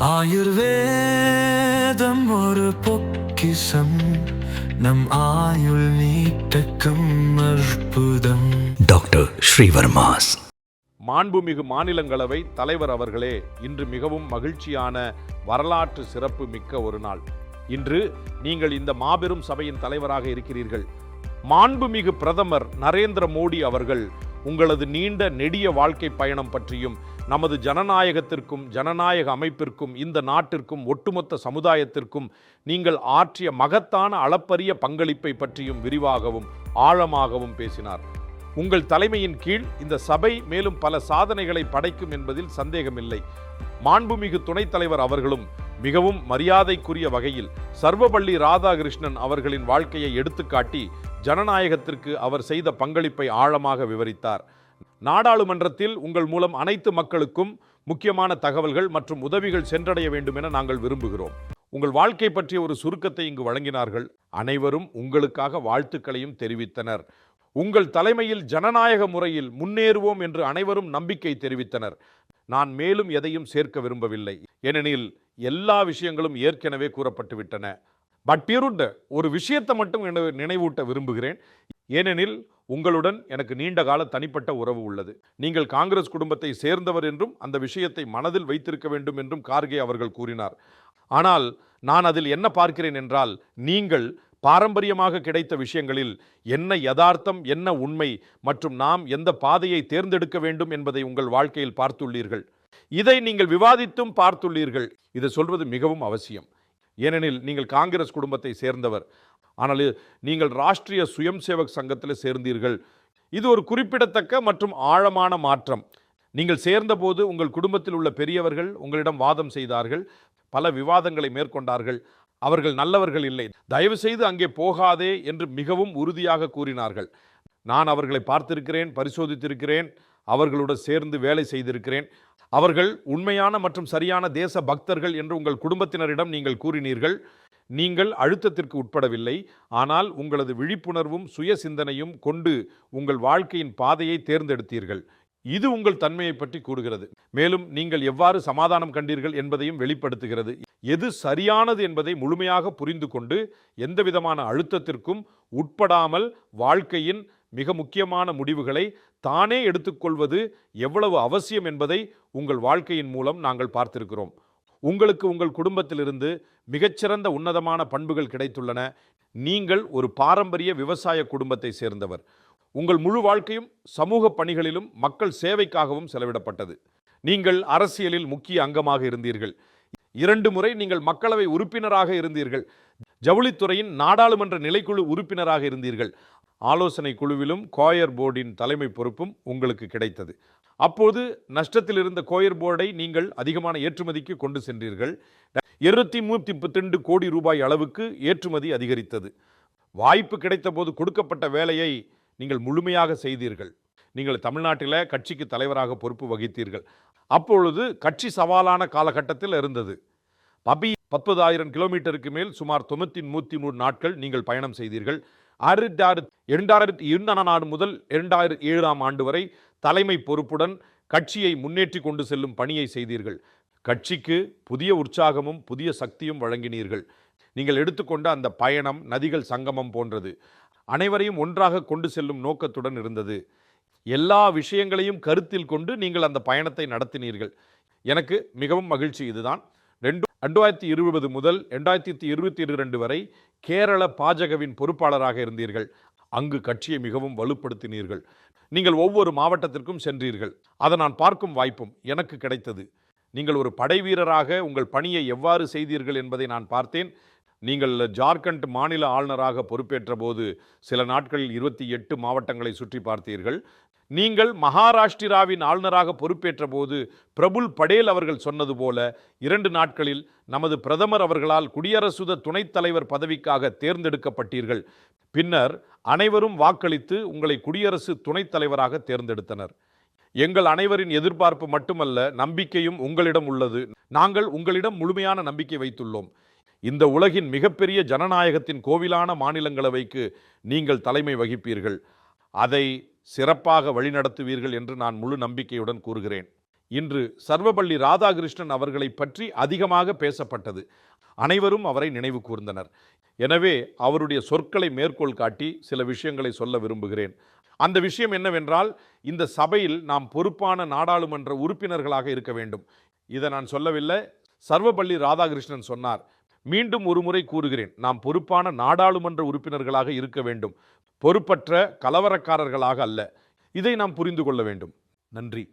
ஆயுர்வேதம் ஒரு பொக்கிஷம், நம் ஆயுள் நீட்டக்கும் அற்புதம். டாக்டர் ஸ்ரீவர்மாஸ். மாண்புமிகு மாநிலங்களவை தலைவர் அவர்களே, இன்று மிகவும் மகிழ்ச்சியான வரலாற்று சிறப்பு மிக்க ஒரு நாள். இன்று நீங்கள் இந்த மாபெரும் சபையின் தலைவராக இருக்கிறீர்கள். மாண்புமிகு பிரதமர் நரேந்திர மோடி அவர்கள் உங்களது நீண்ட நெடிய வாழ்க்கை பயணம் பற்றியும் நமது ஜனநாயகத்திற்கும் ஜனநாயக அமைப்பிற்கும் இந்த நாட்டிற்கும் ஒட்டுமொத்த சமுதாயத்திற்கும் நீங்கள் ஆற்றிய மகத்தான அளப்பரிய பங்களிப்பை பற்றியும் விரிவாகவும் ஆழமாகவும் பேசினார். உங்கள் தலைமையின் கீழ் இந்த சபை மேலும் பல சாதனைகளை படைக்கும் என்பதில் சந்தேகமில்லை. மாண்புமிகு துணைத் தலைவர் அவர்களும் மிகவும் மரியாதைக்குரிய வகையில் சர்வபள்ளி ராதாகிருஷ்ணன் அவர்களின் வாழ்க்கையை எடுத்துக்காட்டி ஜனநாயகத்திற்கு அவர் செய்த பங்களிப்பை ஆழமாக விவரித்தார். நாடாளுமன்றத்தில் உங்கள் மூலம் அனைத்து மக்களுக்கும் முக்கியமான தகவல்கள் மற்றும் உதவிகள் சென்றடைய வேண்டும் என நாங்கள் விரும்புகிறோம். உங்கள் வாழ்க்கை பற்றிய ஒரு சுருக்கத்தை இங்கு வழங்கினார்கள். அனைவரும் உங்களுக்காக வாழ்த்துக்களையும் தெரிவித்தனர். உங்கள் தலைமையில் ஜனநாயக முறையில் முன்னேறுவோம் என்று அனைவரும் நம்பிக்கை தெரிவித்தனர். நான் மேலும் எதையும் சேர்க்க விரும்பவில்லை, ஏனெனில் எல்லா விஷயங்களும் ஏற்கனவே கூறப்பட்டுவிட்டன. பட் ஒரு விஷயத்தை மட்டும் நினைவூட்ட விரும்புகிறேன், ஏனெனில் உங்களுடன் எனக்கு நீண்ட கால தனிப்பட்ட உறவு உள்ளது. நீங்கள் காங்கிரஸ் குடும்பத்தை சேர்ந்தவர் என்றும் அந்த விஷயத்தை மனதில் வைத்திருக்க வேண்டும் என்றும் கார்கே அவர்கள் கூறினார். ஆனால் நான் அதில் என்ன பார்க்கிறேன் என்றால், நீங்கள் பாரம்பரியமாக கிடைத்த விஷயங்களில் என்ன யதார்த்தம், என்ன உண்மை மற்றும் நாம் எந்த பாதையை தேர்ந்தெடுக்க வேண்டும் என்பதை உங்கள் வாழ்க்கையில் பார்த்துள்ளீர்கள். இதை நீங்கள் விவாதித்தும் பார்த்துள்ளீர்கள். இதை சொல்வது மிகவும் அவசியம், ஏனெனில் நீங்கள் காங்கிரஸ் குடும்பத்தை சேர்ந்தவர். ஆனால் நீங்கள் ராஷ்டிரிய சுயம் சேவக் சங்கத்தில் சேர்ந்தீர்கள். இது ஒரு குறிப்பிடத்தக்க மற்றும் ஆழமான மாற்றம். நீங்கள் சேர்ந்தபோது உங்கள் குடும்பத்தில் உள்ள பெரியவர்கள் உங்களிடம் வாதம் செய்தார்கள், பல விவாதங்களை மேற்கொண்டார்கள். அவர்கள் நல்லவர்கள் இல்லை, தயவு செய்து அங்கே போகாதே என்று மிகவும் உறுதியாக கூறினார்கள். நான் அவர்களை பார்த்திருக்கிறேன், பரிசோதித்திருக்கிறேன், அவர்களுடன் சேர்ந்து வேலை செய்திருக்கிறேன். அவர்கள் உண்மையான மற்றும் சரியான தேச பக்தர்கள் என்று உங்கள் குடும்பத்தினரிடம் நீங்கள் கூறினீர்கள். நீங்கள் அழுத்தத்திற்கு உட்படவில்லை, ஆனால் உங்களது விழிப்புணர்வும் சுய சிந்தனையும் கொண்டு உங்கள் வாழ்க்கையின் பாதையை தேர்ந்தெடுத்தீர்கள். இது உங்கள் தன்மையை பற்றி கூறுகிறது. மேலும் நீங்கள் எவ்வாறு சமாதானம் கண்டீர்கள் என்பதையும் வெளிப்படுத்துகிறது. எது சரியானது என்பதை முழுமையாக புரிந்து கொண்டு எந்தவிதமான அழுத்தத்திற்கும் உட்படாமல் வாழ்க்கையின் மிக முக்கியமான முடிவுகளை தானே எடுத்துக்கொள்வது எவ்வளவு அவசியம் என்பதை உங்கள் வாழ்க்கையின் மூலம் நாங்கள் பார்த்திருக்கிறோம். உங்களுக்கு உங்கள் குடும்பத்திலிருந்து மிகச்சிறந்த உன்னதமான பண்புகள் கிடைத்துள்ளன. நீங்கள் ஒரு பாரம்பரிய விவசாய குடும்பத்தை சேர்ந்தவர். உங்கள் முழு வாழ்க்கையும் சமூக பணிகளிலும் மக்கள் சேவைக்காகவும் செலவிடப்பட்டது. நீங்கள் அரசியலில் முக்கிய அங்கமாக இருந்தீர்கள். 2 முறை நீங்கள் மக்களவை உறுப்பினராக இருந்தீர்கள். ஜவுளித்துறையின் நாடாளுமன்ற நிலைக்குழு உறுப்பினராக இருந்தீர்கள். ஆலோசனை குழுவிலும் கோயர் போர்டின் தலைமை பொறுப்பும் உங்களுக்கு கிடைத்தது. அப்போது நஷ்டத்தில் இருந்த கோயர் போர்டை நீங்கள் அதிகமான ஏற்றுமதிக்கு கொண்டு சென்றீர்கள். 232 கோடி ரூபாய் அளவுக்கு ஏற்றுமதி அதிகரித்தது. வாய்ப்பு கிடைத்த போது கொடுக்கப்பட்ட வேலையை நீங்கள் முழுமையாக செய்தீர்கள். நீங்கள் தமிழ்நாட்டில் கட்சிக்கு தலைவராக பொறுப்பு வகித்தீர்கள். அப்பொழுது கட்சி சவாலான காலகட்டத்தில் இருந்தது. 30,000 கிலோமீட்டருக்கு மேல் சுமார் 93 நாட்கள் நீங்கள் பயணம் செய்தீர்கள். 2002 முதல் 2007 ஆண்டு வரை தலைமை பொறுப்புடன் கட்சியை முன்னேற்றி கொண்டு செல்லும் பணியை செய்தீர்கள். கட்சிக்கு புதிய உற்சாகமும் புதிய சக்தியும் வழங்கினீர்கள். நீங்கள் எடுத்துக்கொண்ட அந்த பயணம் நதிகள் சங்கமம் போன்றது. அனைவரையும் ஒன்றாக கொண்டு செல்லும் நோக்கத்துடன் இருந்தது. எல்லா விஷயங்களையும் கருத்தில் கொண்டு நீங்கள் அந்த பயணத்தை நடத்தினீர்கள். எனக்கு மிகவும் மகிழ்ச்சி இதுதான். 2020 முதல் 2022 வரை கேரள பாஜகவின் பொறுப்பாளராக இருந்தீர்கள். அங்கு கட்சியை மிகவும் வலுப்படுத்தினீர்கள். நீங்கள் ஒவ்வொரு மாவட்டத்திற்கும் சென்றீர்கள். அதை நான் பார்க்கும் வாய்ப்பும் எனக்கு கிடைத்தது. நீங்கள் ஒரு படை வீரராக உங்கள் பணியை எவ்வாறு செய்தீர்கள் என்பதை நான் பார்த்தேன். நீங்கள் ஜார்க்கண்ட் மாநில ஆளுநராக பொறுப்பேற்ற போது சில நாட்களில் 28 மாவட்டங்களை சுற்றி பார்த்தீர்கள். நீங்கள் மகாராஷ்டிராவின் ஆளுநராக பொறுப்பேற்ற போது பிரபுல் படேல் அவர்கள் சொன்னது போல 2 நாட்களில் நமது பிரதமர் அவர்களால் குடியரசு துணைத் தலைவர் பதவிக்காக தேர்ந்தெடுக்கப்பட்டீர்கள். பின்னர் அனைவரும் வாக்களித்து உங்களை குடியரசு துணைத் தலைவராக தேர்ந்தெடுத்தனர். எங்கள் அனைவரின் எதிர்பார்ப்பு மட்டுமல்ல, நம்பிக்கையும் உங்களிடம் உள்ளது. நாங்கள் உங்களிடம் முழுமையான நம்பிக்கை வைத்துள்ளோம். இந்த உலகின் மிகப்பெரிய ஜனநாயகத்தின் கோவிலான மாநிலங்களவைக்கு நீங்கள் தலைமை வகிப்பீர்கள். அதை சிறப்பாக வழிநடத்துவீர்கள் என்று நான் முழு நம்பிக்கையுடன் கூறுகிறேன். இன்று சர்வபள்ளி ராதாகிருஷ்ணன் அவர்களை பற்றி அதிகமாக பேசப்பட்டது. அனைவரும் அவரை நினைவு கூர்ந்தனர். எனவே அவருடைய சொற்களை மேற்கோள் காட்டி சில விஷயங்களை சொல்ல விரும்புகிறேன். அந்த விஷயம் என்னவென்றால், இந்த சபையில் நாம் பொறுப்பான நாடாளுமன்ற உறுப்பினர்களாக இருக்க வேண்டும். இதை நான் சொல்லவில்லை, சர்வபள்ளி ராதாகிருஷ்ணன் சொன்னார். மீண்டும் ஒரு முறை கூறுகிறேன், நாம் பொறுப்பான நாடாளுமன்ற உறுப்பினர்களாக இருக்க வேண்டும், பொறுப்பற்ற கலவரக்காரர்களாக அல்ல. இதை நாம் புரிந்து கொள்ள வேண்டும். நன்றி.